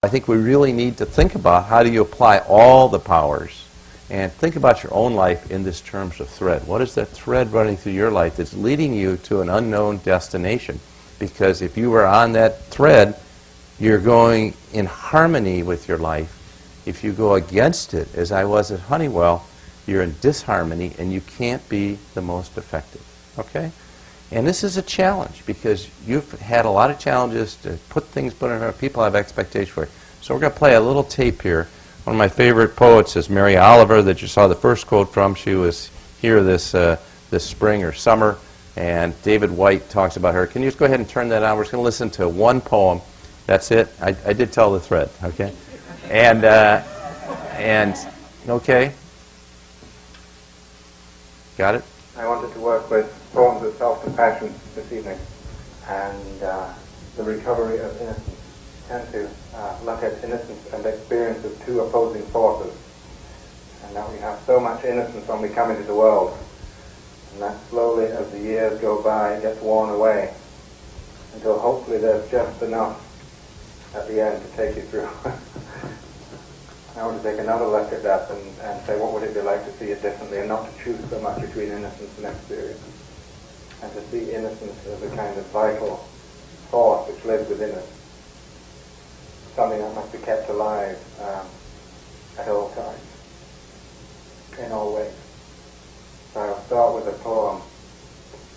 I think we really need to think about how do you apply all the powers, and think about your own life in this terms of thread. What is that thread running through your life that's leading you to an unknown destination? Because if you were on that thread, you're going in harmony with your life. If you go against it, as I was at Honeywell, you're in disharmony and you can't be the most effective. Okay? And this is a challenge because you've had a lot of challenges to put in front of people have expectations for you. So we're going to play a little tape here. One of my favorite poets is Mary Oliver that you saw the first quote from. She was here this spring or summer, and David White talks about her. Can you just go ahead and turn that on? We're just going to listen to one poem. That's it. I did tell the thread, okay? And okay. Got it? I wanted to work with poems of self-compassion this evening and the recovery of innocence. I tend to look at innocence and experience as two opposing forces, and that we have so much innocence when we come into the world, and that slowly as the years go by it gets worn away until hopefully there's just enough at the end to take you through. I want to take another look at that and say what would it be like to see it differently and not to choose so much between innocence and experience, and to see innocence as a kind of vital force which lives within us, something that must be kept alive at all times, in all ways. So I'll start with a poem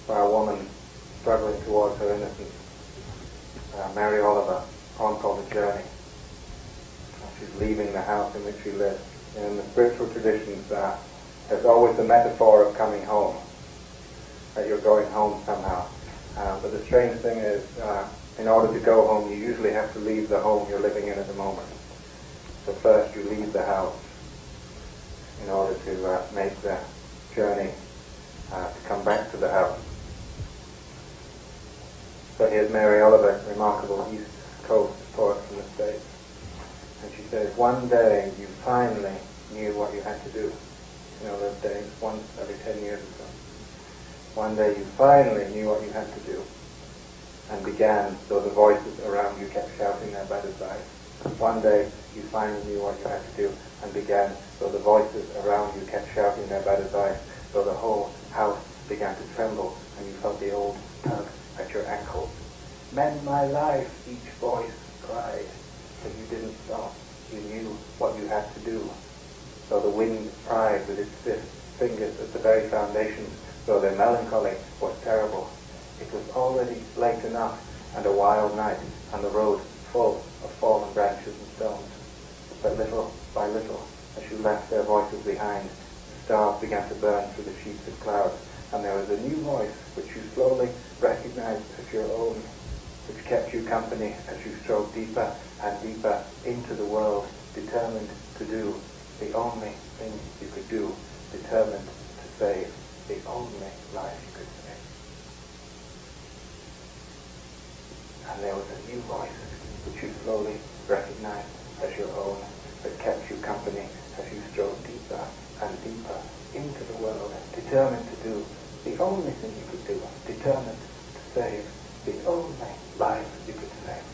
by a woman struggling towards her innocence, Mary Oliver, a poem called The Journey. She's leaving the house in which she lives. In the spiritual traditions, there's always the metaphor of coming home, that you're going home somehow. But the strange thing is, in order to go home, you usually have to leave the home you're living in at the moment. So first you leave the house in order to make the journey to come back to the house. So here's Mary Oliver, remarkable East Coast poet from the States. And she says, one day you finally knew what you had to do. You know those days, once every 10 years or so. One day you finally knew what you had to do and began, though the voices around you kept shouting their bad advice. One day you finally knew what you had to do and began, though the voices around you kept shouting their bad advice, though the whole house began to tremble and you felt the old tug at your ankles. Mend my life, each voice cried. But you didn't stop. You knew what you had to do. So the wind pried with its stiff fingers at the very foundations, though their melancholy was terrible. It was already late enough and a wild night, and the road full of fallen branches and stones. But little by little, as you left their voices behind, the stars began to burn through the sheets of cloud, and there was a new voice which you slowly recognized as your own, which kept you company as you strode deeper and deeper into the world, determined to do the only thing you could do, determined to save the only life you could save. And there was a new voice which you slowly recognized as your own, that kept you company as you strode deeper and deeper into the world, determined to do the only thing you could do, determined to save the only life you could save.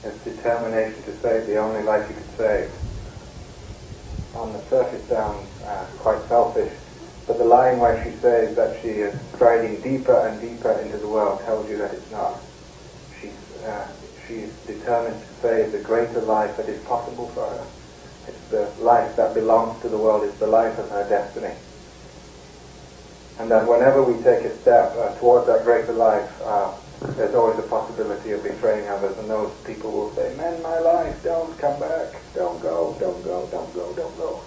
It's determination to save the only life you could save. On the surface sounds quite selfish, but the line where she says that she is striding deeper and deeper into the world tells you that it's not. She's determined to save the greater life that is possible for her. It's the life that belongs to the world. It's the life of her destiny. And that whenever we take a step towards that greater life, there's always a possibility of betraying others, and those people will say, mend my life, don't come back, don't go, don't go, don't go, don't go.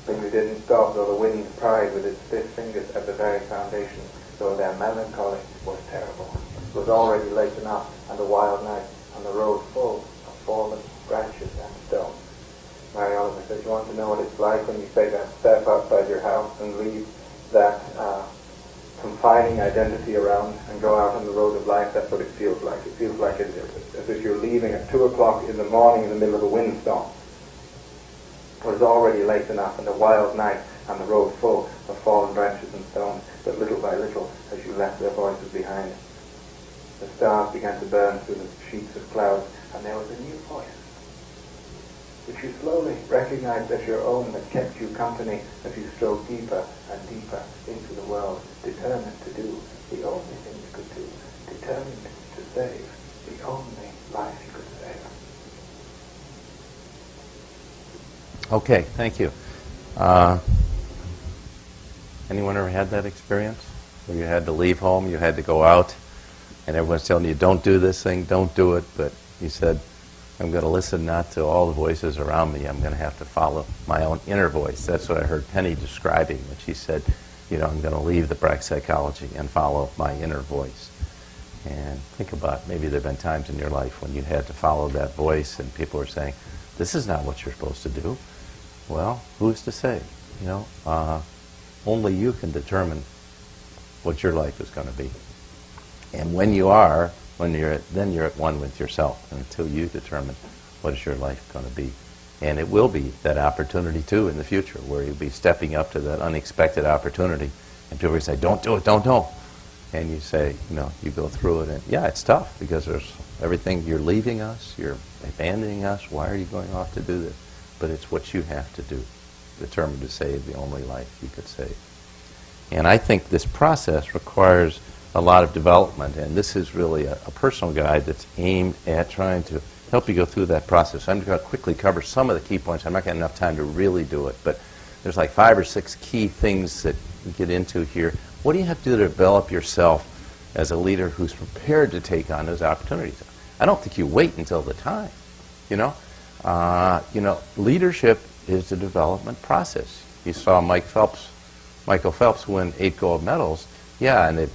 But you didn't stop, though the wind pried with its stiff fingers at the very foundation, though their melancholy was terrible. It was already late enough, and a wild night, and the road full of fallen branches and stones. Mary Oliver says, you want to know what it's like when you take that step outside your house and leave that confining identity around and go out on the road of life? That's what it feels like. It feels like as if you're leaving at 2 o'clock in the morning in the middle of a windstorm. It was already late enough and a wild night, and the road full of fallen branches and stones, but little by little, as you left their voices behind, the stars began to burn through the sheets of clouds, and there was a new voice, which you slowly recognized as your own, that kept you company as you strode deeper and deeper into the world, determined to do the only thing you could do, determined to save the only life you could save. Okay, thank you. Anyone ever had that experience where you had to leave home, you had to go out, and everyone's telling you, don't do this thing, don't do it, but you said, I'm going to listen not to all the voices around me. I'm going to have to follow my own inner voice. That's what I heard Penny describing when she said, I'm going to leave the brack psychology and follow my inner voice. And think about, maybe there have been times in your life when you had to follow that voice and people were saying, this is not what you're supposed to do. Well, who's to say? Only you can determine what your life is going to be. And when you're at one with yourself until you determine what is your life going to be. And it will be that opportunity too in the future where you'll be stepping up to that unexpected opportunity and people will say, don't do it, don't. And you say, you go through it and yeah, it's tough because there's everything, you're leaving us, you're abandoning us, why are you going off to do this? But it's what you have to do, determined to save the only life you could save. And I think this process requires a lot of development, and this is really a personal guide that's aimed at trying to help you go through that process. I'm going to quickly cover some of the key points. I'm not going to have enough time to really do it, but there's like 5 or 6 key things that we get into here. What do you have to do to develop yourself as a leader who's prepared to take on those opportunities? I don't think you wait until the time, leadership is a development process. You saw Michael Phelps win 8 gold medals. Yeah, and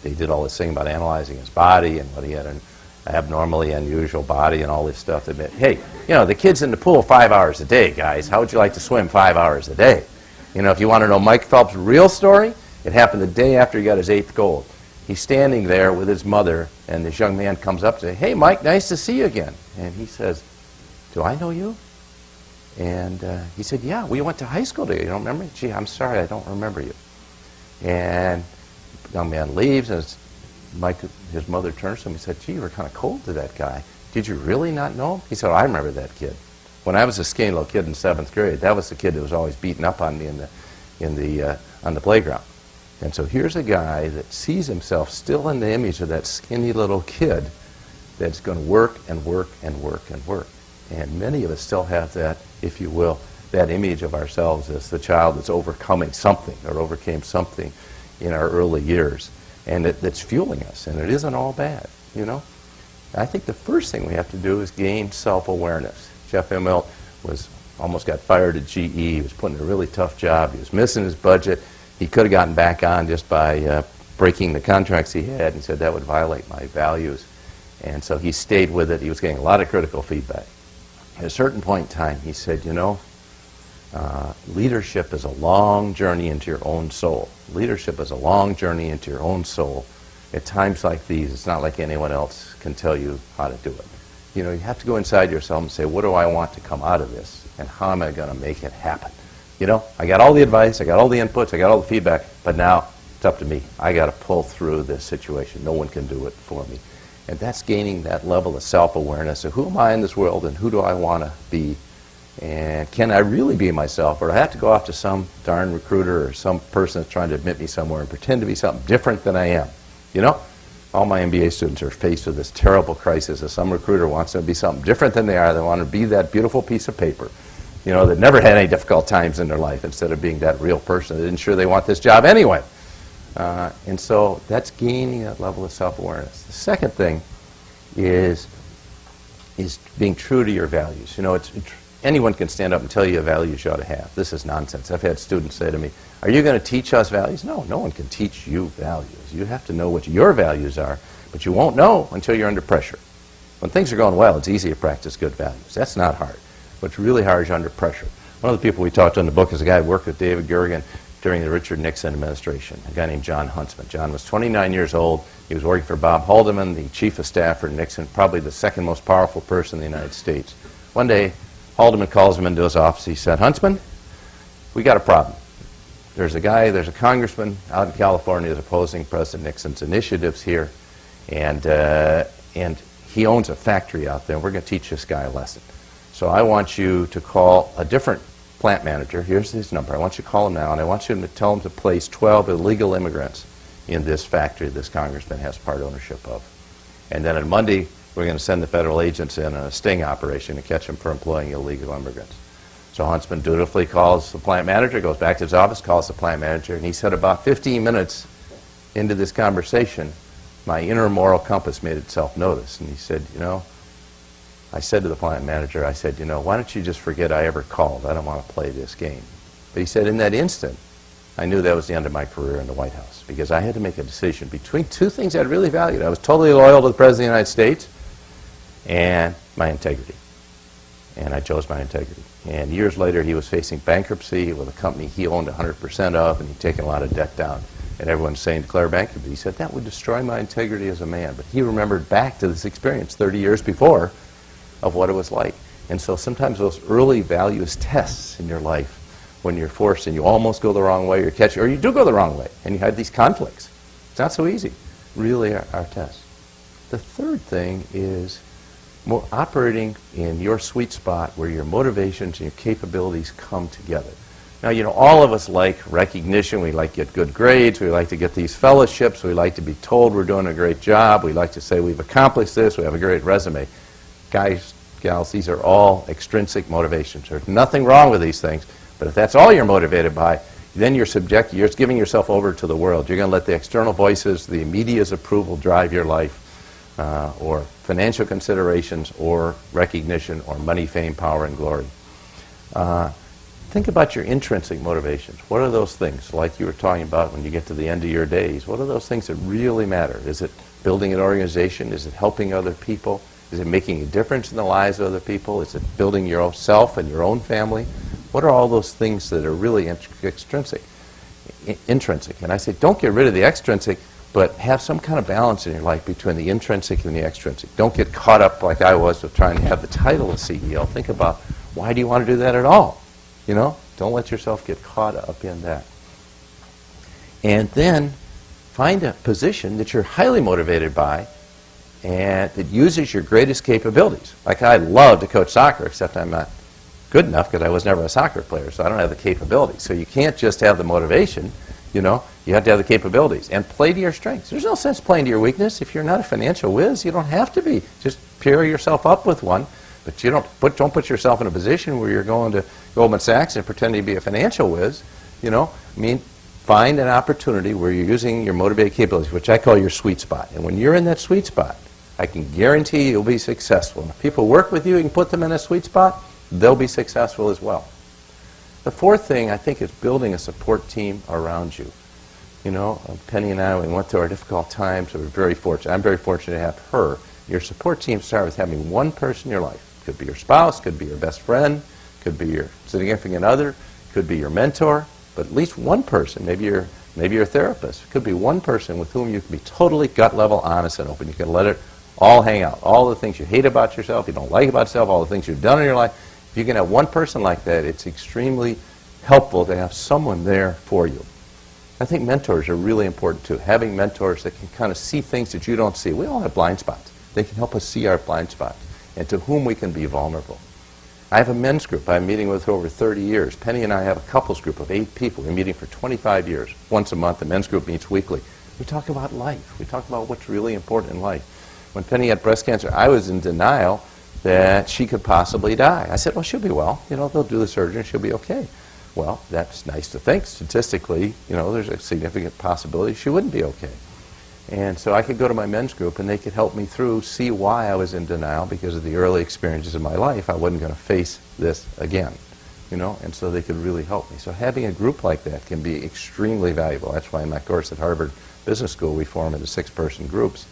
they did all this thing about analyzing his body and what he had an abnormally unusual body and all this stuff. They meant, hey, the kid's in the pool 5 hours a day, guys. How would you like to swim 5 hours a day? If you want to know Mike Phelps' real story, it happened the day after he got his 8th gold. He's standing there with his mother, and this young man comes up to say, hey, Mike, nice to see you again. And he says, do I know you? And he said, yeah, we went to high school together. You don't remember me? Gee, I'm sorry, I don't remember you. And the young man leaves, and his mother turns to him and said, gee, you were kind of cold to that guy. Did you really not know him? He said, I remember that kid. When I was a skinny little kid in 7th grade, that was the kid that was always beating up on me on the playground. And so here's a guy that sees himself still in the image of that skinny little kid that's going to work and work and work and work. And many of us still have that, if you will, that image of ourselves as the child that's overcoming something or overcame something in our early years. And that's fueling us. And it isn't all bad, I think the first thing we have to do is gain self-awareness. Jeff Immelt almost got fired at GE. He was put in a really tough job. He was missing his budget. He could have gotten back on just by breaking the contracts he had, and said that would violate my values. And so he stayed with it. He was getting a lot of critical feedback. At a certain point in time, he said, leadership is a long journey into your own soul. Leadership is a long journey into your own soul. At times like these, it's not like anyone else can tell you how to do it. You have to go inside yourself and say, what do I want to come out of this? And how am I going to make it happen? I got all the advice, I got all the inputs, I got all the feedback, but now it's up to me. I got to pull through this situation. No one can do it for me. And that's gaining that level of self-awareness of who am I in this world and who do I want to be? And can I really be myself? Or do I have to go off to some darn recruiter or some person that's trying to admit me somewhere and pretend to be something different than I am? All my MBA students are faced with this terrible crisis of some recruiter wants them to be something different than they are. They want to be that beautiful piece of paper, that never had any difficult times in their life instead of being that real person that isn't sure they want this job anyway. And so that's gaining that level of self-awareness. The second thing is being true to your values. Anyone can stand up and tell you values you ought to have. This is nonsense. I've had students say to me, are you going to teach us values? No one can teach you values. You have to know what your values are, but you won't know until you're under pressure. When things are going well, it's easy to practice good values. That's not hard. What's really hard is under pressure. One of the people we talked to in the book is a guy who worked with David Gergen during the Richard Nixon administration, a guy named John Huntsman. John was 29 years old. He was working for Bob Haldeman, the chief of staff for Nixon, probably the second most powerful person in the United States. One day, Haldeman calls him into his office. He said, Huntsman, we got a problem. there's a congressman out in California that's opposing President Nixon's initiatives here, and he owns a factory out there, and we're going to teach this guy a lesson. So I want you to call a different plant manager. Here's his number. I want you to call him now, and I want you to tell him to place 12 illegal immigrants in this factory this congressman has part ownership of. And then on Monday, we're going to send the federal agents in on a sting operation to catch them for employing illegal immigrants. So Huntsman dutifully calls the plant manager, goes back to his office, calls the plant manager, and he said about 15 minutes into this conversation, my inner moral compass made itself notice. And he said, you know, I said to the plant manager, I said, you know, why don't you just forget I ever called? I don't want to play this game. But he said, in that instant, I knew that was the end of my career in the White House, because I had to make a decision between two things I really valued. I was totally loyal to the President of the United States and my integrity. And I chose my integrity. And years later, he was facing bankruptcy with a company he owned 100% of, and he'd taken a lot of debt down. And everyone's saying, declare bankruptcy. He said, that would destroy my integrity as a man. But he remembered back to this experience 30 years before of what it was like. And so sometimes those early values tests in your life, when you're forced and you almost go the wrong way, or you do go the wrong way, and you have these conflicts. It's not so easy. Really are tests. The third thing is operating in your sweet spot where your motivations and your capabilities come together. Now, you know, all of us like recognition. We like to get good grades. We like to get these fellowships. We like to be told we're doing a great job. We like to say we've accomplished this. We have a great resume. Guys, gals, these are all extrinsic motivations. There's nothing wrong with these things. But if that's all you're motivated by, then you're giving yourself over to the world. You're going to let the external voices, the media's approval drive your life, or financial considerations, or recognition, or money, fame, power, and glory. Think about your intrinsic motivations. What are those things, like you were talking about when you get to the end of your days? What are those things that really matter? Is it building an organization? Is it helping other people? Is it making a difference in the lives of other people? Is it building yourself and your own family? What are all those things that are really intrinsic? And I say, don't get rid of the extrinsic, but have some kind of balance in your life between the intrinsic and the extrinsic. Don't get caught up like I was with trying to have the title of CEO. Think about, why do you want to do that at all? You know, don't let yourself get caught up in that. And then find a position that you're highly motivated by and that uses your greatest capabilities. Like, I love to coach soccer, except I'm not good enough because I was never a soccer player, so I don't have the capabilities. So you can't just have the motivation, you know, you have to have the capabilities and play to your strengths. There's no sense playing to your weakness. If you're not a financial whiz, you don't have to be. Just pair yourself up with one, but you don't put yourself in a position where you're going to Goldman Sachs and pretending to be a financial whiz, you know. I mean, find an opportunity where you're using your motivated capabilities, which I call your sweet spot. And when you're in that sweet spot, I can guarantee you'll be successful. And if people work with you, you can put them in a sweet spot, they'll be successful as well. The fourth thing, I think, is building a support team around you. You know, Penny and I, we went through our difficult times. We were very fortunate. I'm very fortunate to have her. Your support team starts with having one person in your life. Could be your spouse, could be your best friend, could be your significant other, could be your mentor, but at least one person, maybe your therapist. It could be one person with whom you can be totally gut level honest and open. You can let it all hang out. All the things you hate about yourself, you don't like about yourself, all the things you've done in your life. If you can have one person like that, it's extremely helpful to have someone there for you. I think mentors are really important too. Having mentors that can kind of see things that you don't see. We all have blind spots. They can help us see our blind spots and to whom we can be vulnerable. I have a men's group I'm meeting with for over 30 years. Penny and I have a couples group of 8 people. We're meeting for 25 years. Once a month, the men's group meets weekly. We talk about life. We talk about what's really important in life. When Penny had breast cancer, I was in denial that she could possibly die. I said, well, she'll be well. You know, they'll do the surgery and she'll be okay. Well, that's nice to think. Statistically, you know, there's a significant possibility she wouldn't be okay. And so I could go to my men's group and they could help me through, see why I was in denial because of the early experiences of my life. I wasn't going to face this again, you know, and so they could really help me. So having a group like that can be extremely valuable. That's why in my course at Harvard Business School we form into 6-person groups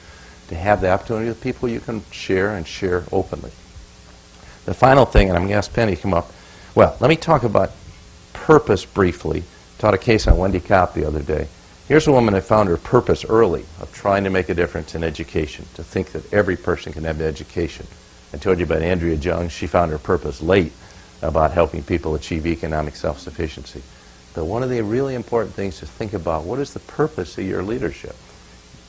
to have the opportunity with people you can share and share openly. The final thing, and I'm going to ask Penny to come up. Well, let me talk about purpose briefly. Taught a case on Wendy Kopp the other day. Here's a woman that found her purpose early of trying to make a difference in education, to think that every person can have an education. I told you about Andrea Jung. She found her purpose late about helping people achieve economic self-sufficiency. But one of the really important things to think about, what is the purpose of your leadership?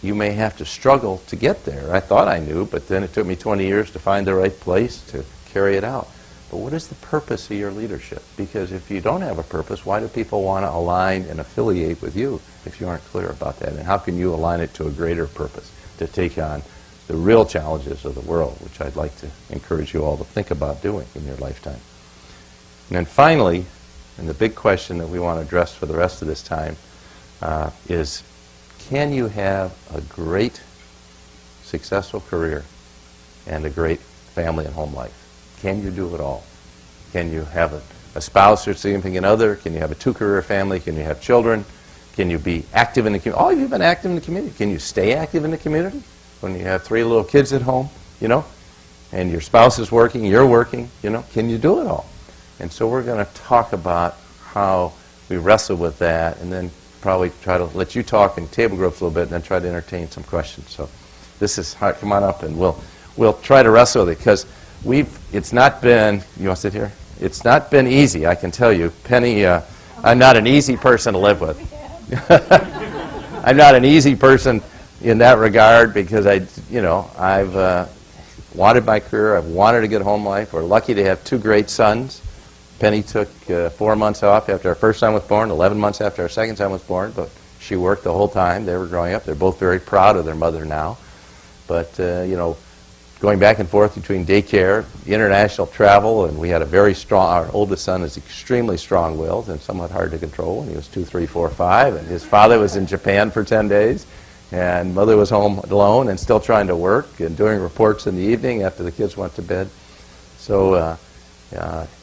You may have to struggle to get there. I thought I knew, but then it took me 20 years to find the right place to carry it out. But what is the purpose of your leadership? Because if you don't have a purpose, why do people want to align and affiliate with you if you aren't clear about that? And how can you align it to a greater purpose to take on the real challenges of the world, which I'd like to encourage you all to think about doing in your lifetime. And then finally, and the big question that we want to address for the rest of this time is, can you have a great, successful career and a great family and home life? Can you do it all? Can you have a spouse or significant other? Can you have a two-career family? Can you have children? Can you be active in the community? Oh, you've been active in the community. Can you stay active in the community when you have 3 little kids at home, and your spouse is working, you're working, Can you do it all? And so we're going to talk about how we wrestle with that, and then probably try to let you talk in table groups a little bit and then try to entertain some questions. So this is how, come on up and we'll try to wrestle with it, because it's not been, you want to sit here? It's not been easy, I can tell you. Penny, I'm not an easy person to live with. I'm not an easy person in that regard, because I've wanted my career, I've wanted a good home life. We're lucky to have 2 great sons. Penny took 4 months off after our first son was born, 11 months after our second son was born, but she worked the whole time. They were growing up. They're both very proud of their mother now. But, going back and forth between daycare, international travel, and we had a very strong, our oldest son is extremely strong-willed and somewhat hard to control when he was 2, 3, 4, 5, and his father was in Japan for 10 days, and mother was home alone and still trying to work and doing reports in the evening after the kids went to bed. So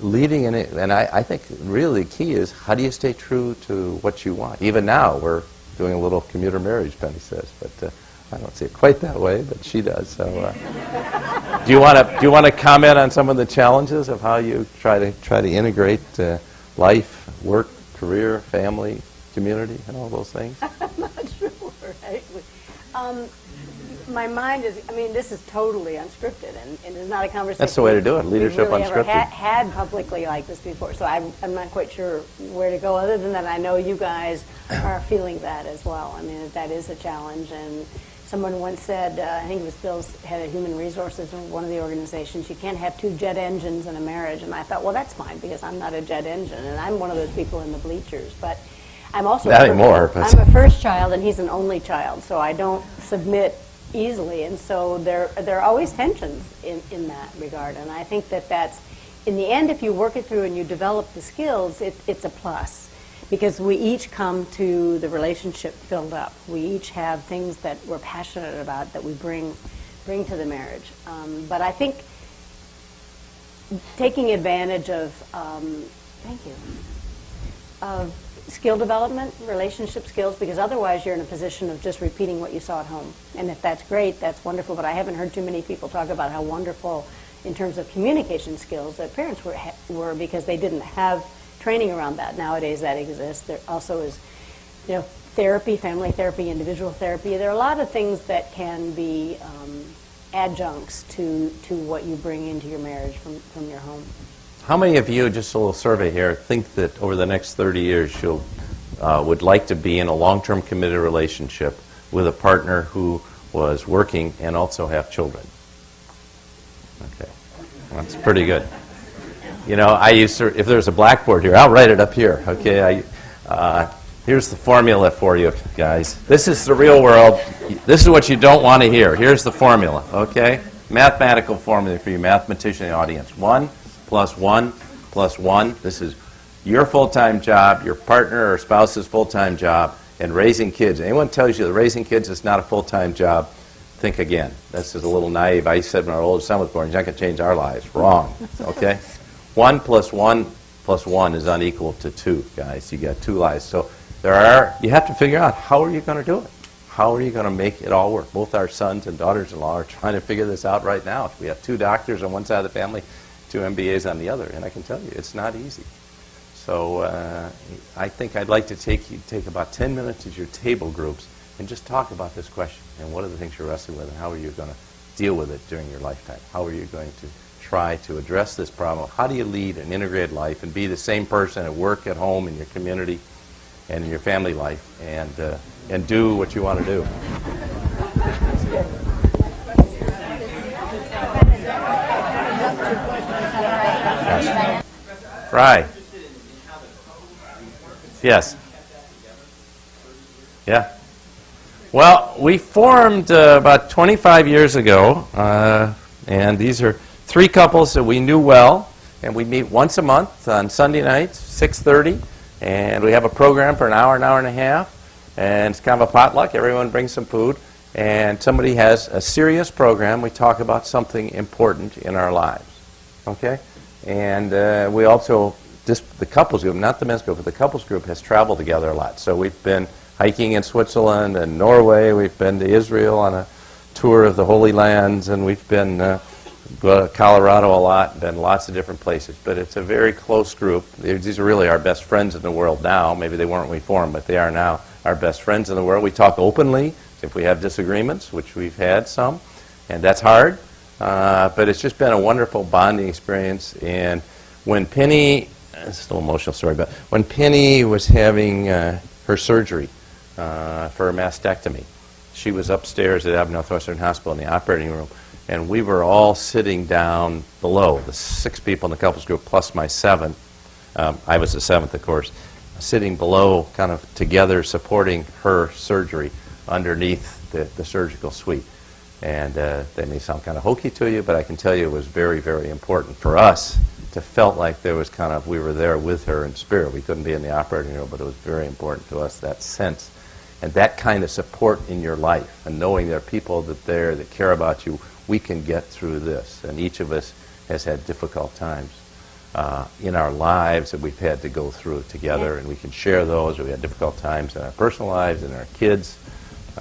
leading in it, and I think really the key is, how do you stay true to what you want? Even now, we're doing a little commuter marriage, Penny says, but I don't see it quite that way, but she does. So, do you want to comment on some of the challenges of how you try to integrate life, work, career, family, community, and all those things? I'm not sure, actually. My mind is, this is totally unscripted, and it's not a conversation. That's the way to do it, leadership really unscripted. Had publicly like this before, so I'm not quite sure where to go, other than that I know you guys are feeling that as well. That is a challenge, and someone once said, I think it was Bill's head of human resources in one of the organizations, you can't have 2 jet engines in a marriage. And I thought, well, that's fine, because I'm not a jet engine, and I'm one of those people in the bleachers. But I'm also not anymore. I'm a first child, and he's an only child, so I don't submit easily. And so there are always tensions in that regard. And I think that's, in the end, if you work it through and you develop the skills, it's a plus. Because we each come to the relationship filled up. We each have things that we're passionate about that we bring to the marriage. But I think taking advantage of, of skill development, relationship skills, because otherwise you're in a position of just repeating what you saw at home. And if that's great, that's wonderful, but I haven't heard too many people talk about how wonderful, in terms of communication skills, that parents were because they didn't have training around that. Nowadays that exists. There also is, therapy, family therapy, individual therapy. There are a lot of things that can be adjuncts to what you bring into your marriage from your home. How many of you, just a little survey here, think that over the next 30 years you would like to be in a long-term committed relationship with a partner who was working and also have children? Okay, that's pretty good. I used to, if there's a blackboard here, I'll write it up here, okay? Here's the formula for you guys. This is the real world. This is what you don't want to hear. Here's the formula, okay? Mathematical formula for you mathematician in the audience. 1 + 1 + 1. This is your full-time job, your partner or spouse's full-time job, and raising kids. Anyone tells you that raising kids is not a full-time job, think again. This is a little naive. I said when our oldest son was born, he's not going to change our lives. Wrong, okay? 1 + 1 + 1 is unequal to 2, guys. You got 2 lives. So you have to figure out, how are you going to do it? How are you going to make it all work? Both our sons and daughters-in-law are trying to figure this out right now. We have 2 doctors on one side of the family, 2 MBAs on the other, and I can tell you, it's not easy. So I think I'd like to take about 10 minutes at your table groups and just talk about this question, and what are the things you're wrestling with, and how are you going to deal with it during your lifetime? How are you going to try to address this problem? How do you lead an integrated life and be the same person at work, at home, in your community, and in your family life, and do what you want to do. Yes. Right. Yes. Yeah. Well, we formed about 25 years ago, and these are three couples that we knew well, and we meet once a month on Sunday nights, 6:30, and we have a program for an hour and a half, and it's kind of a potluck. Everyone brings some food, and somebody has a serious program. We talk about something important in our lives, okay? And we also, the couples group, not the men's group, but the couples group has traveled together a lot. So we've been hiking in Switzerland and Norway. We've been to Israel on a tour of the Holy Lands, and we've been to Colorado a lot, been lots of different places. But it's a very close group. These are really our best friends in the world now. Maybe they weren't when we formed, but they are now our best friends in the world. We talk openly if we have disagreements, which we've had some, and that's hard. But it's just been a wonderful bonding experience. And when Penny, it's a little emotional story, but when Penny was having her surgery for a mastectomy, she was upstairs at Avenel Northwestern Hospital in the operating room, and we were all sitting down below, the 6 people in the couples group plus my 7. I was the 7th, of course, sitting below kind of together supporting her surgery underneath the surgical suite. And that may sound kind of hokey to you, but I can tell you it was very, very important for us to felt like there was kind of, we were there with her in spirit. We couldn't be in the operating room, but it was very important to us, that sense. And that kind of support in your life, and knowing there are people that care about you, we can get through this. And each of us has had difficult times in our lives that we've had to go through together, and we can share those. We had difficult times in our personal lives and our kids.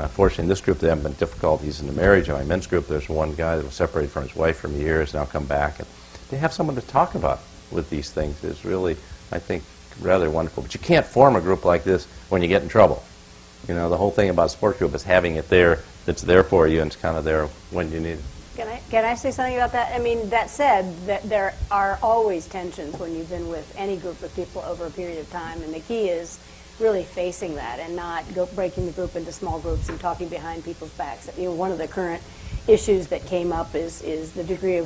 Fortunately, in this group, there haven't been difficulties in the marriage. In my men's group, there's one guy that was separated from his wife for years, now come back. And to have someone to talk about with these things is really, I think, rather wonderful. But you can't form a group like this when you get in trouble. You know, the whole thing about a sports group is having it there, that's there for you, and it's kind of there when you need it. Can I say something about that? I mean, that said, that there are always tensions when you've been with any group of people over a period of time, and the key is really facing that and not breaking the group into small groups and talking behind people's backs. You know, one of the current issues that came up is the degree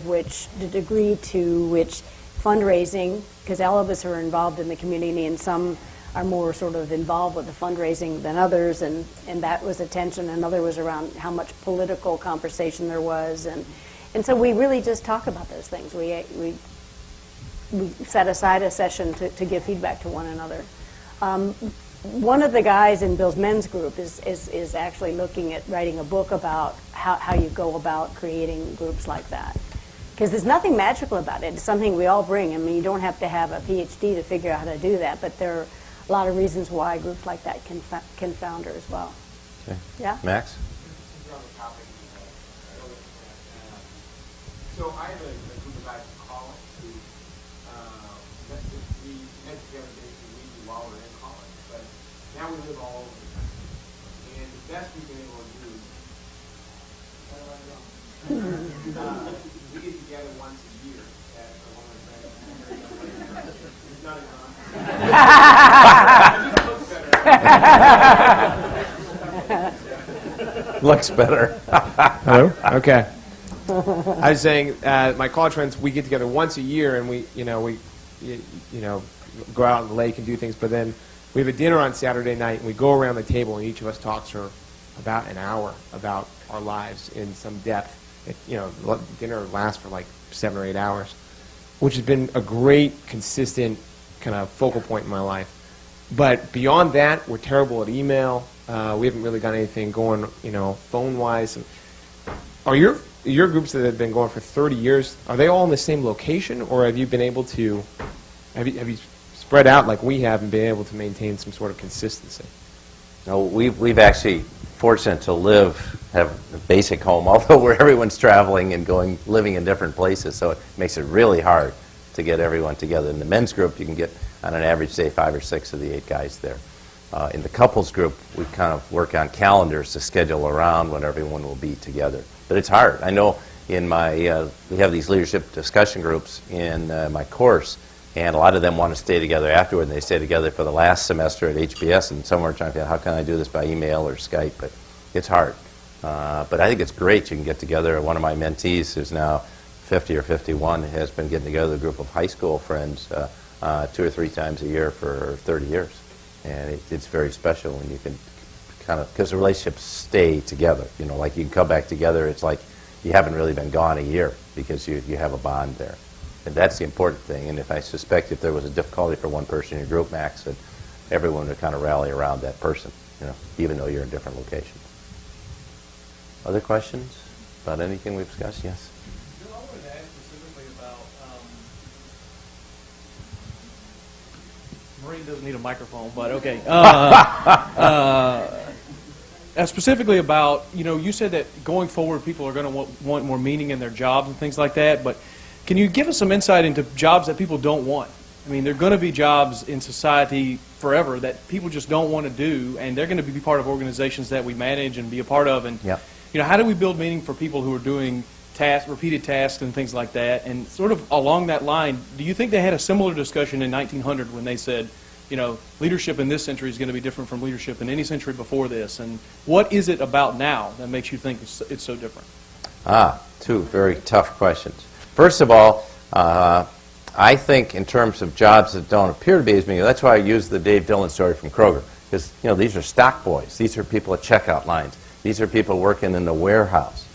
to which fundraising, because all of us are involved in the community, and some are more sort of involved with the fundraising than others, and that was a tension. Another was around how much political conversation there was, and so we really just talk about those things. We set aside a session to give feedback to one another. One of the guys in Bill's men's group is actually looking at writing a book about how you go about creating groups like that. Because there's nothing magical about it. It's something we all bring. I mean, you don't have to have a PhD to figure out how to do that, but there are a lot of reasons why groups like that can founder as well. Okay. Yeah? Max? So I have a group of guys in college who we met together basically weekly while we were in college, but now we live all over the country. And the best we've been able to do is we get together once a year at one of my friends. It's not even on. Looks better. Hello? Okay. I was saying, my college friends, we get together once a year, and we go out on the lake and do things. But then we have a dinner on Saturday night, and we go around the table, and each of us talks for about an hour about our lives in some depth. Dinner lasts for like 7 or 8 hours, which has been a great, consistent kind of focal point in my life. But beyond that, we're terrible at email. We haven't really got anything going, phone-wise. Are your groups that have been going for 30 years, are they all in the same location, or have you been able to, have you spread out like we have and been able to maintain some sort of consistency? No, we've actually fortunate to have a basic home, although everyone's traveling and living in different places, so it makes it really hard to get everyone together. In the men's group, you can get, on an average, say, 5 or 6 of the 8 guys there. In the couples group, we kind of work on calendars to schedule around when everyone will be together. But it's hard. I know in my, we have these leadership discussion groups in my course, And a lot of them want to stay together afterward, and they stay together for the last semester at HBS, and some are trying to figure out, how can I do this by email or Skype, but it's hard. But I think it's great you can get together. One of my mentees, who's now 50 or 51, has been getting together with a group of high school friends 2 or 3 times a year for 30 years. And it's very special when you can kind of, because the relationships stay together. You know, like you can come back together, it's like you haven't really been gone a year because you have a bond there. And that's the important thing. And if I suspect if there was a difficulty for one person in your group, Max, that everyone would kind of rally around that person, you know, even though you're in different locations. Other questions about anything we've discussed? Yes? Bill, I wanted to ask specifically about, Maureen doesn't need a microphone, but okay. Specifically about, you know, you said that going forward people are going to want more meaning in their jobs and things like that, but can you give us some insight into jobs that people don't want? I mean, there are going to be jobs in society forever that people just don't want to do, and they're going to be part of organizations that we manage and be a part of. And Yep. you know, how do we build meaning for people who are doing repeated tasks and things like that? And sort of along that line, do you think they had a similar discussion in 1900 when they said, you know, leadership in this century is going to be different from leadership in any century before this? And what is it about now that makes you think it's so different? Two very tough questions. First of all, I think in terms of jobs that don't appear to be as meaningful, that's why I use the Dave Dillon story from Kroger. Because, you know, these are stock boys. These are people at checkout lines. These are people working in the warehouse.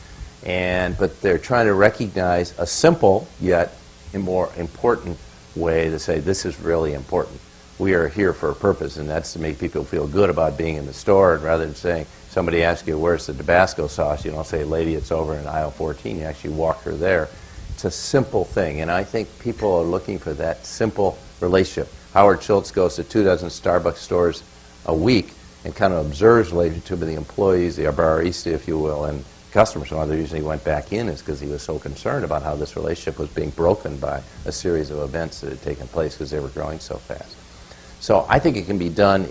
But they're trying to recognize a simple yet a more important way to say this is really important. We are here for a purpose, and that's to make people feel good about being in the store. And rather than saying, somebody asks you, where's the Tabasco sauce? You don't say, lady, it's over in aisle 14. You actually walk her there. It's a simple thing, and I think people are looking for that simple relationship. Howard Schultz goes to 24 Starbucks stores a week and kind of observes the relationship with the employees, the barista, if you will, and customers. One of the reasons he went back in is because he was so concerned about how this relationship was being broken by a series of events that had taken place because they were growing so fast. So I think it can be done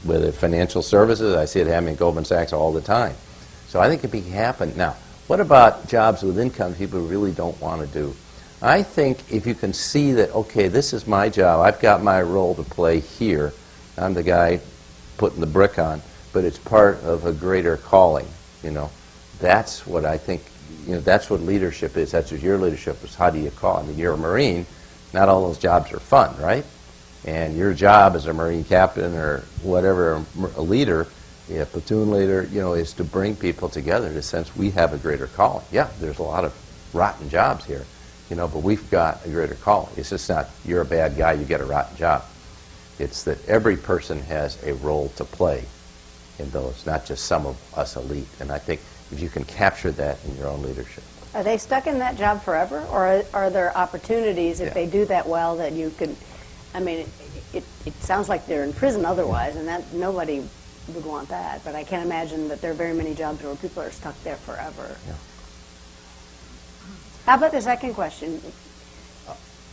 with financial services. I see it happening in Goldman Sachs all the time. So I think it can happen. Now, what about jobs with income people really don't want to do? I think if you can see that, okay, this is my job, I've got my role to play here, I'm the guy putting the brick on, but it's part of a greater calling, you know. That's what I think, you know, that's what leadership is. That's what your leadership is. How do you call? I mean, you're a Marine, not all those jobs are fun, right? And your job as a Marine captain or whatever, a leader, a platoon leader, you know, is to bring people together in a sense we have a greater calling. Yeah, there's a lot of rotten jobs here, you know, but we've got a greater calling. It's just not you're a bad guy, you get a rotten job. It's that every person has a role to play in those, not just some of us elite. And I think if you can capture that in your own leadership. Are they stuck in that job forever, or are there opportunities if they do that well that you could? I mean, it sounds like they're in prison otherwise, and that nobody would want that. But I can't imagine that there are very many jobs where people are stuck there forever. Yeah. How about the second question?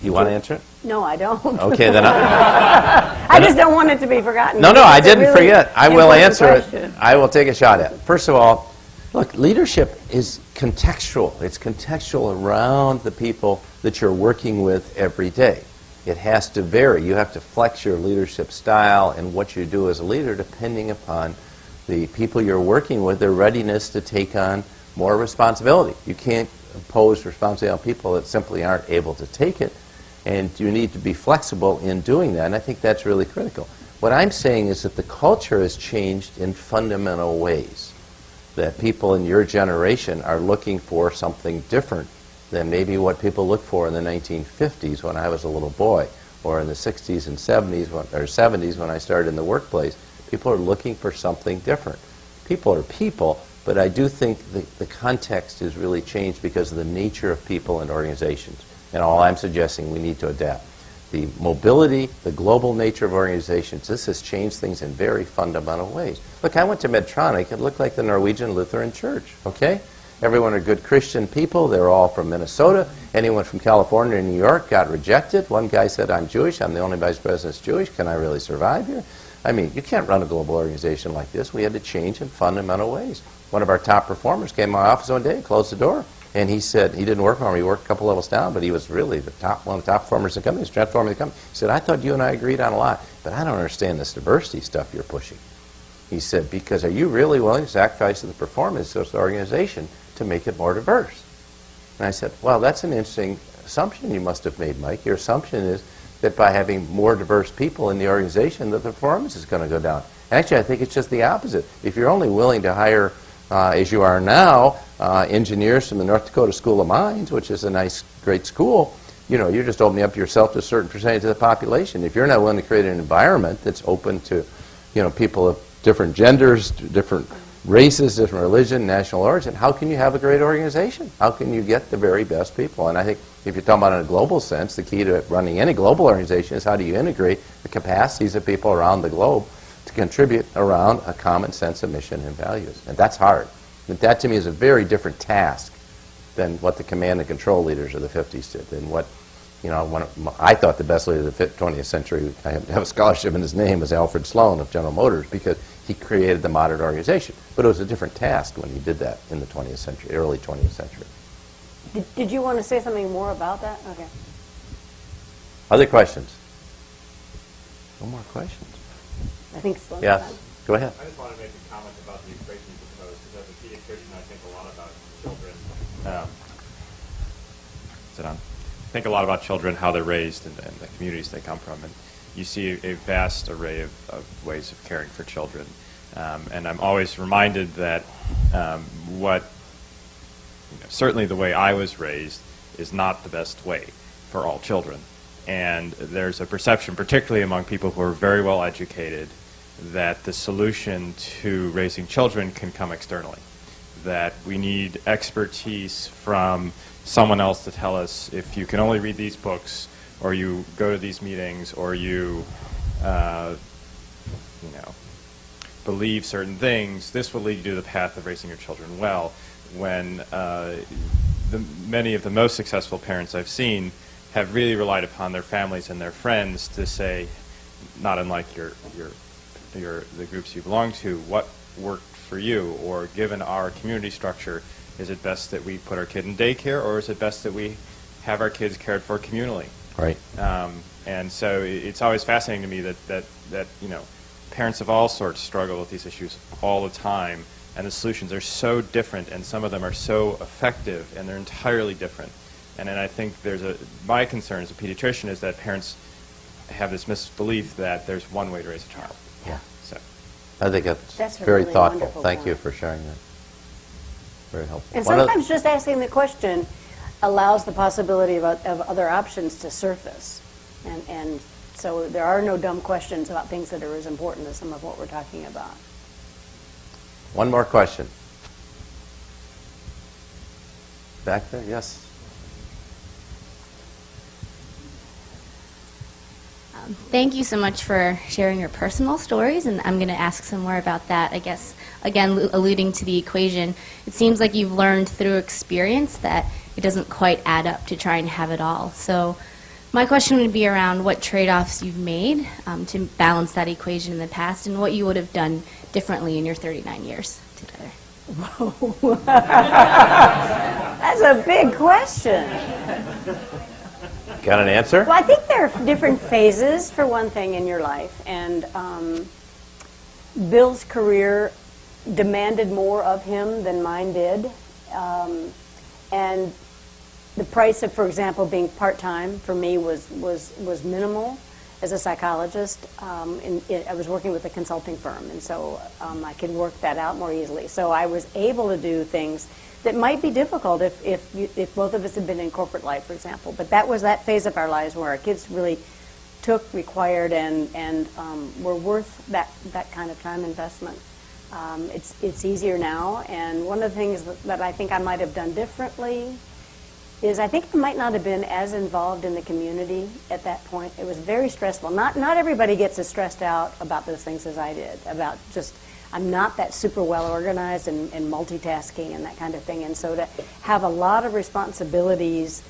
You want to answer it? No, I don't. Okay, then I just don't want it to be forgotten. No, It's I a didn't really forget. I will important answer question. it. I will take a shot at it. First of all, look, leadership is contextual. It's contextual around the people that you're working with every day. It has to vary. You have to flex your leadership style and what you do as a leader depending upon the people you're working with, their readiness to take on more responsibility. You can't impose responsibility on people that simply aren't able to take it, and you need to be flexible in doing that, and I think that's really critical. What I'm saying is that the culture has changed in fundamental ways, that people in your generation are looking for something different than maybe what people looked for in the 1950s when I was a little boy, or in the 60s and 70s when I started in the workplace. People are looking for something different. People are people, but I do think the context has really changed because of the nature of people and organizations. And all I'm suggesting, we need to adapt. The mobility, the global nature of organizations, this has changed things in very fundamental ways. Look, I went to Medtronic. It looked like the Norwegian Lutheran Church, okay? Everyone are good Christian people. They're all from Minnesota. Anyone from California and New York got rejected. One guy said, I'm Jewish. I'm the only vice president that's Jewish. Can I really survive here? I mean, you can't run a global organization like this. We had to change in fundamental ways. One of our top performers came to my office one day and closed the door. And he said, he didn't work for me, he worked a couple levels down, but he was really one of the top performers in the company, he was transforming the company. He said, I thought you and I agreed on a lot, but I don't understand this diversity stuff you're pushing. He said, because are you really willing to sacrifice the performance of the organization to make it more diverse? And I said, well, that's an interesting assumption you must have made, Mike. Your assumption is that by having more diverse people in the organization, that the performance is going to go down. Actually, I think it's just the opposite. If you're only willing to hire, as you are now, engineers from the North Dakota School of Mines, which is a nice, great school, you know, you're just opening up yourself to a certain percentage of the population. If you're not willing to create an environment that's open to, you know, people of different genders, different races, different religion, national origin, how can you have a great organization? How can you get the very best people? And I think if you're talking about in a global sense, the key to running any global organization is how do you integrate the capacities of people around the globe to contribute around a common sense of mission and values. And that's hard. And that to me is a very different task than what the command and control leaders of the 50s did, and what, you know, I thought the best leader of the 20th century, I have a scholarship in his name, was Alfred Sloan of General Motors, because he created the modern organization. But it was a different task when he did that in the 20th century, early 20th century. Did you want to say something more about that? Okay. Other questions? No more questions. I think so. Yes, go ahead. I just want to make a comment about the equation you proposed, because as a pediatrician, I think a lot about children. Sit down. I think a lot about children, how they're raised, and the communities they come from. And you see a vast array of ways of caring for children. And I'm always reminded that certainly the way I was raised is not the best way for all children. And there's a perception, particularly among people who are very well educated, that the solution to raising children can come externally, that we need expertise from someone else to tell us, if you can only read these books, or you go to these meetings, or you believe certain things, this will lead you to the path of raising your children well, when many of the most successful parents I've seen have really relied upon their families and their friends to say, not unlike the groups you belong to, what worked for you, or given our community structure, is it best that we put our kid in daycare, or is it best that we have our kids cared for communally? Right. And so it's always fascinating to me that parents of all sorts struggle with these issues all the time, and the solutions are so different, and some of them are so effective, and they're entirely different. And then I think my concern as a pediatrician is that parents have this misbelief that there's one way to raise a child. Yeah. So I think that's a very really thoughtful. wonderful Thank you point. for sharing that. Very helpful. And sometimes just asking the question allows the possibility of other options to surface. And so there are no dumb questions about things that are as important as some of what we're talking about. One more question. Back there, yes. Thank you so much for sharing your personal stories, and I'm going to ask some more about that. I guess, again, alluding to the equation, it seems like you've learned through experience that it doesn't quite add up to try and have it all. So my question would be around what trade-offs you've made to balance that equation in the past, and what you would have done differently in your 39 years together. That's a big question. Got an answer? Well, I think there are different phases, for one thing, in your life. And Bill's career demanded more of him than mine did. And the price of, for example, being part-time for me was minimal. As a psychologist, I was working with a consulting firm, and so I could work that out more easily. So I was able to do things that might be difficult if both of us had been in corporate life, for example. But that was that phase of our lives where our kids really required and were worth that kind of time investment. It's easier now, and one of the things that I think I might have done differently is I think I might not have been as involved in the community at that point. It was very stressful. Not everybody gets as stressed out about those things as I did, about just, I'm not that super well organized and multitasking and that kind of thing. And so to have a lot of responsibilities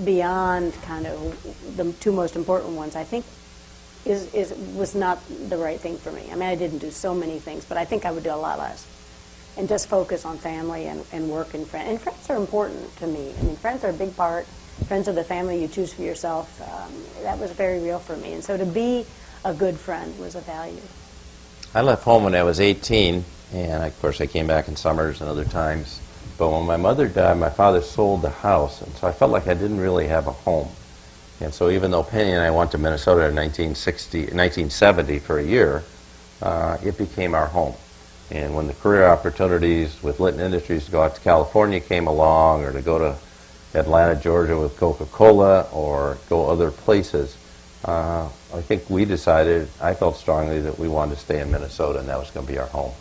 beyond kind of the two most important ones, I think was not the right thing for me. I mean, I didn't do so many things, but I think I would do a lot less. and just focus on family and work and friends. And friends are important to me. I mean, friends are a big part. Friends are the family you choose for yourself. That was very real for me. And so to be a good friend was a value. I left home when I was 18, and of course I came back in summers and other times. But when my mother died, my father sold the house, and so I felt like I didn't really have a home. And so even though Penny and I went to Minnesota in 1970 for a year, it became our home. And when the career opportunities with Litton Industries to go out to California came along, or to go to Atlanta, Georgia with Coca-Cola, or go other places, I think we decided, I felt strongly that we wanted to stay in Minnesota, and that was going to be our home.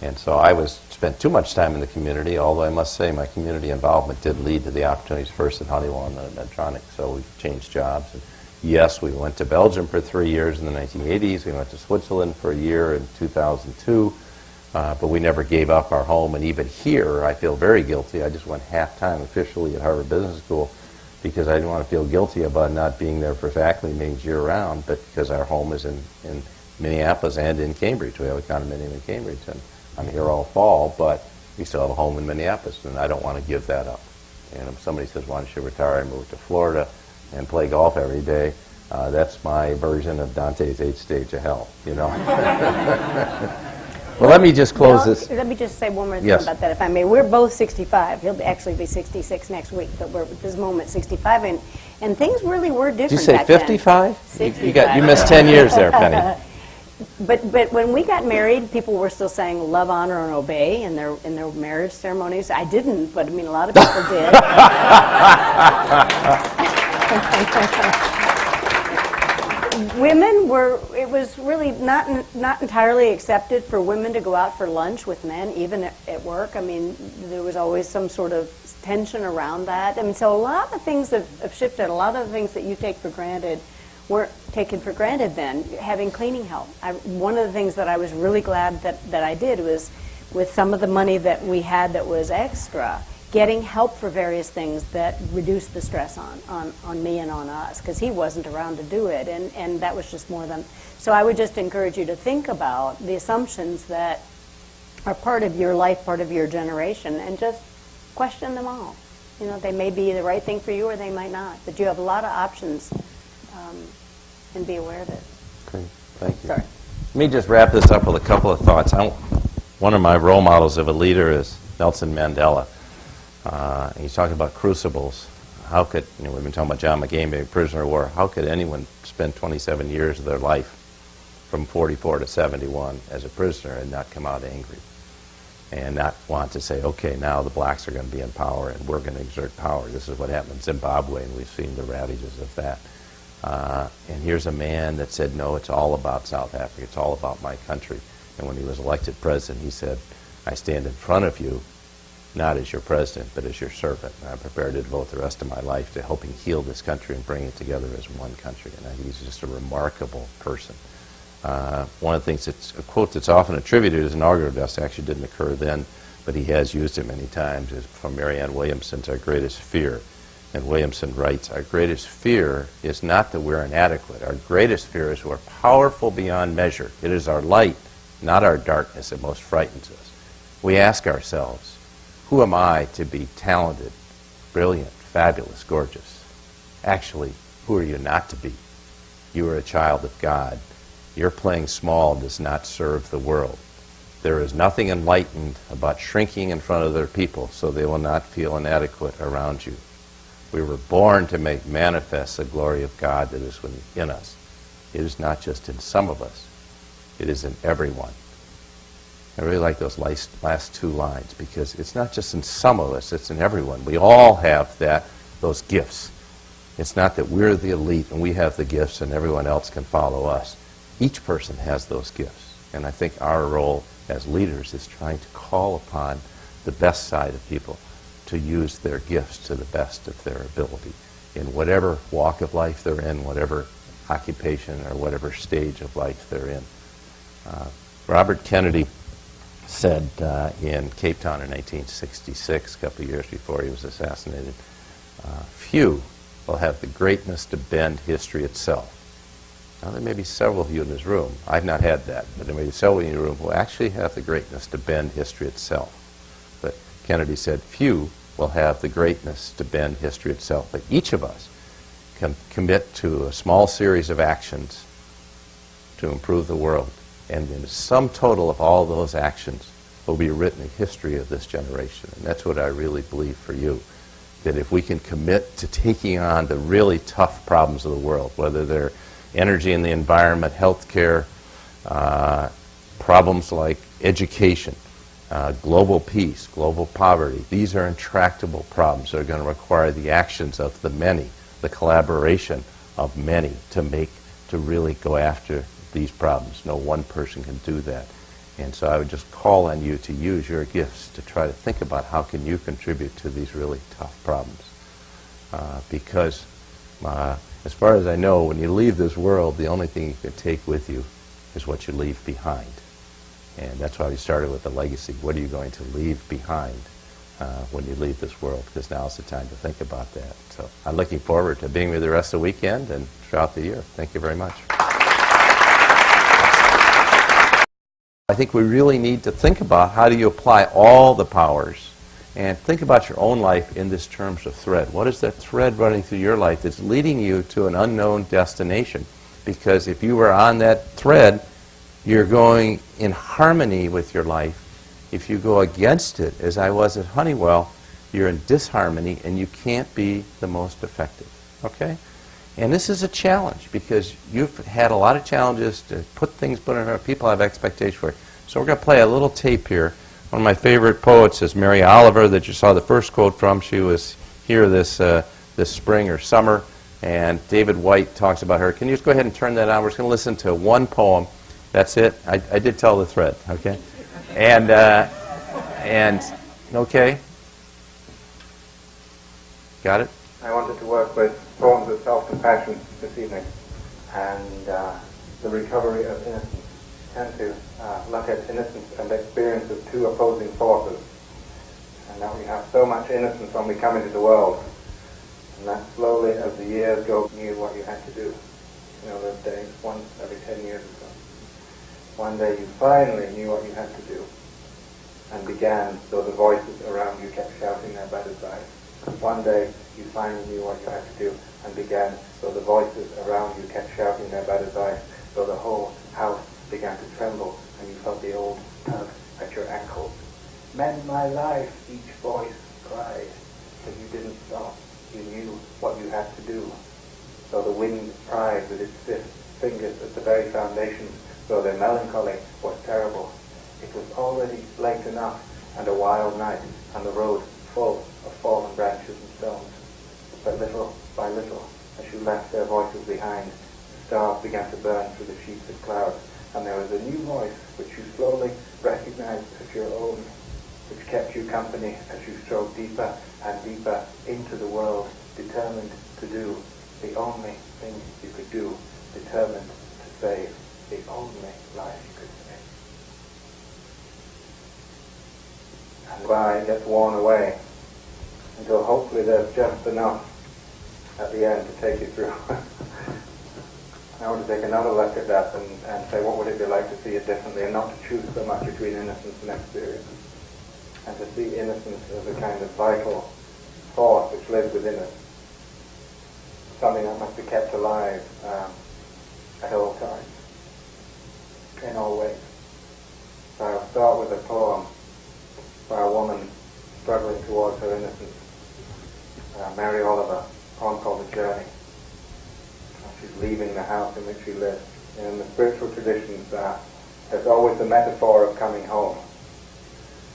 And so I spent too much time in the community, although I must say my community involvement did lead to the opportunities first at Honeywell and then at Medtronic, so we changed jobs. And yes, we went to Belgium for 3 years in the 1980s. We went to Switzerland for a year in 2002, but we never gave up our home. And even here, I feel very guilty. I just went half-time officially at Harvard Business School because I didn't want to feel guilty about not being there for faculty meetings year-round, but because our home is in Minneapolis and in Cambridge. We have a condominium in Cambridge, and I'm here all fall, but we still have a home in Minneapolis, and I don't want to give that up. And if somebody says, why don't you retire and move to Florida and play golf every day, that's my version of Dante's 8th stage of hell, you know. Well, let me just close this. Let me just say one more thing Yes. about that, if I may. We're both 65. He'll actually be 66 next week, but we're at this moment 65, and things really were different. Did you say back then. 55? 65. You missed 10 years there, Penny. But when we got married, people were still saying love, honor, and obey in their marriage ceremonies. I didn't, but I mean a lot of people did. Women were. It was really not entirely accepted for women to go out for lunch with men, even at work. I mean, there was always some sort of tension around that. I mean, so a lot of things have shifted. A lot of the things that you take for granted weren't taken for granted then. Having cleaning help. One of the things that I was really glad that I did was, with some of the money that we had that was extra, getting help for various things that reduced the stress on me and on us, because he wasn't around to do it, and that was just more than. So I would just encourage you to think about the assumptions that are part of your life, part of your generation, and just question them all. You know, they may be the right thing for you, or they might not, but you have a lot of options. And be aware of it. Okay, thank you. Sorry. Let me just wrap this up with a couple of thoughts. One of my role models of a leader is Nelson Mandela. He's talking about crucibles. How could, we've been talking about John McCain being a prisoner of war. How could anyone spend 27 years of their life from 44 to 71 as a prisoner and not come out angry? And not want to say, okay, now the blacks are going to be in power and we're going to exert power. This is what happened in Zimbabwe, and we've seen the ravages of that. And here's a man that said, no, it's all about South Africa. It's all about my country. And when he was elected president, he said, I stand in front of you, not as your president, but as your servant. And I'm prepared to devote the rest of my life to helping heal this country and bring it together as one country. And I think he's just a remarkable person. One of the things that's a quote that's often attributed to his inaugural address, actually didn't occur then, but he has used it many times, is from Marianne Williamson's Our Greatest Fear. And Williamson writes, our greatest fear is not that we're inadequate. Our greatest fear is we're powerful beyond measure. It is our light, not our darkness, that most frightens us. We ask ourselves, who am I to be talented, brilliant, fabulous, gorgeous? Actually, who are you not to be? You are a child of God. Your playing small does not serve the world. There is nothing enlightened about shrinking in front of other people so they will not feel inadequate around you. We were born to make manifest the glory of God that is within us. It is not just in some of us. It is in everyone. I really like those last two lines, because it's not just in some of us, it's in everyone. We all have those gifts. It's not that we're the elite and we have the gifts and everyone else can follow us. Each person has those gifts. And I think our role as leaders is trying to call upon the best side of people to use their gifts to the best of their ability in whatever walk of life they're in, whatever occupation or whatever stage of life they're in. Robert Kennedy said in Cape Town in 1966, a couple of years before he was assassinated, few will have the greatness to bend history itself. Now, there may be several of you in this room. I've not had that, but there may be several in the room who actually have the greatness to bend history itself. But Kennedy said few will have the greatness to bend history itself. But each of us can commit to a small series of actions to improve the world. And the sum total of all those actions will be written in history of this generation. And that's what I really believe for you. That if we can commit to taking on the really tough problems of the world, whether they're energy and the environment, healthcare, problems like education, global peace, global poverty, these are intractable problems that are going to require the actions of the many, the collaboration of many to really go after these problems. No one person can do that. And so I would just call on you to use your gifts to try to think about how can you contribute to these really tough problems. Because as far as I know, when you leave this world, the only thing you can take with you is what you leave behind. And that's why we started with the legacy. What are you going to leave behind when you leave this world? Because now's the time to think about that. So I'm looking forward to being with you the rest of the weekend and throughout the year. Thank you very much. I think we really need to think about how do you apply all the powers and think about your own life in this terms of thread. What is that thread running through your life that's leading you to an unknown destination? Because if you were on that thread, you're going in harmony with your life. If you go against it, as I was at Honeywell, you're in disharmony and you can't be the most effective. Okay? And this is a challenge because you've had a lot of challenges to put in front. People have expectations for it. So we're going to play a little tape here. One of my favorite poets is Mary Oliver that you saw the first quote from. She was here this spring or summer, and David White talks about her. Can you just go ahead and turn that on? We're just going to listen to one poem. That's it. I did tell the thread, okay? And okay. Got it? I wanted to work with poems of self-compassion this evening and the recovery of innocence. I tend to look at innocence and experience as two opposing forces. And that we have so much innocence when we come into the world. And that slowly, as the years go, you knew what you had to do. You know, those days, once every 10 years or so. One day you finally knew what you had to do and began, though the voices around you kept shouting their bad advice. One day you finally knew what you had to do and began, though the voices around you kept shouting their bad advice, though the whole house began to tremble and you felt the old tug at your ankles. Mend my life, each voice cried, but you didn't stop. You knew what you had to do. So the wind pried with its stiff fingers at the very foundations, though their melancholy was terrible. It was already late enough and a wild night, and the road full of fallen branches and stones. But little by little, as you left their voices behind, the stars began to burn through the sheets of clouds, and there was a new voice which you slowly recognized as your own, which kept you company as you strode deeper and deeper into the world, determined to do the only thing you could do, determined to save the only life you could save. And why it gets worn away until hopefully there's just enough at the end to take you through. I want to take another look at that and say what would it be like to see it differently and not to choose so much between innocence and experience. And to see innocence as a kind of vital force which lives within us. Something that must be kept alive at all times, in all ways. So I'll start with a poem by a woman struggling towards her innocence. Mary Oliver, a poem called The Journey. She's leaving the house in which she lives. In the spiritual traditions, there's always the metaphor of coming home,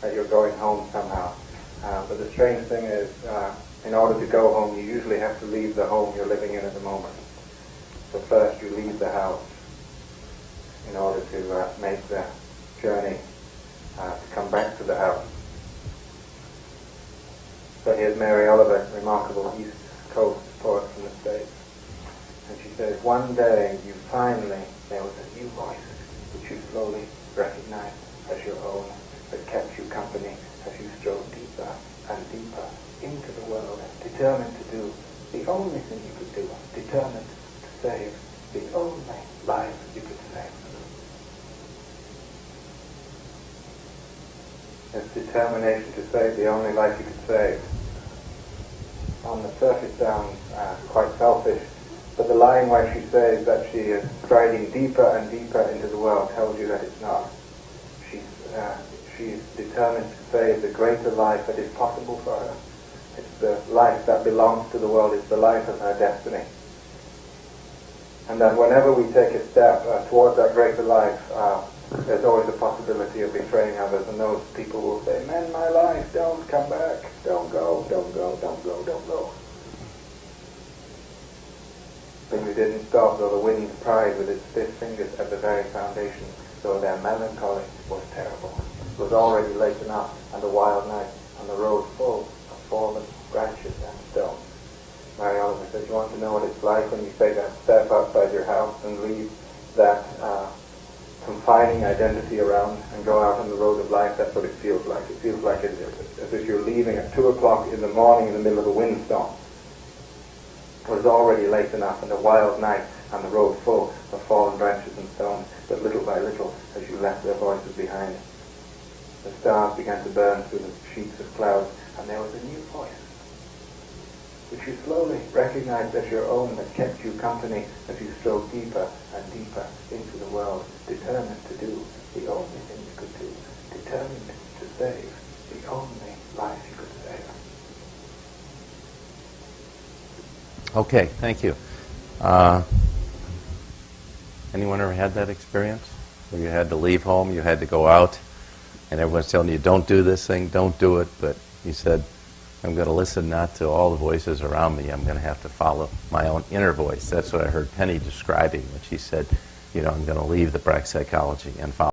that you're going home somehow. But the strange thing is, in order to go home, you usually have to leave the home you're living in at the moment. So first you leave the house in order to make the journey to come back to the house. So here's Mary Oliver, remarkable East Coast poet from the States. And she says, one day you finally, there was a new voice which you slowly recognized as your own, that kept you company as you strode deeper and deeper into the world, determined to do the only thing you could do, determined to save the only life you could save. It's determination to save the only life you could save. On the surface sounds quite selfish, but the line where she says that she is striding deeper and deeper into the world tells you that it's not. She's determined to save the greater life that is possible for her. It's the life that belongs to the world. It's the life of her destiny. And that whenever we take a step towards that greater life, there's always a possibility of betraying others, and those people will say, "Mend my life, don't come back, don't go, don't go, don't go, don't go." But you didn't stop, though the wind pried with its stiff fingers at the very foundation, though their melancholy was terrible. It was already late enough, and a wild night, and the road full of fallen branches and stones. Mary Oliver says, "You want to know what it's like when you take that step outside your house and leave that confining identity around and go out on the road of life?" That's what it feels like. It feels like as if you're leaving at 2 o'clock in the morning in the middle of a windstorm. It was already late enough, and a wild night, and the road full of fallen branches and stones. But little by little, as you left their voices behind, the stars began to burn through the sheets of clouds, and there was a new voice, which you slowly recognized as your own, that kept you company as you strode deeper and deeper into the world, determined to do the only thing you could do, determined to save the only life you could save. Okay, thank you. Anyone ever had that experience where you had to leave home, you had to go out, and everyone's telling you, "Don't do this thing, don't do it," but you said, "I'm going to listen not to all the voices around me. I'm going to have to follow my own inner voice." That's what I heard Penny describing when she said, "I'm going to leave the Brack psychology and follow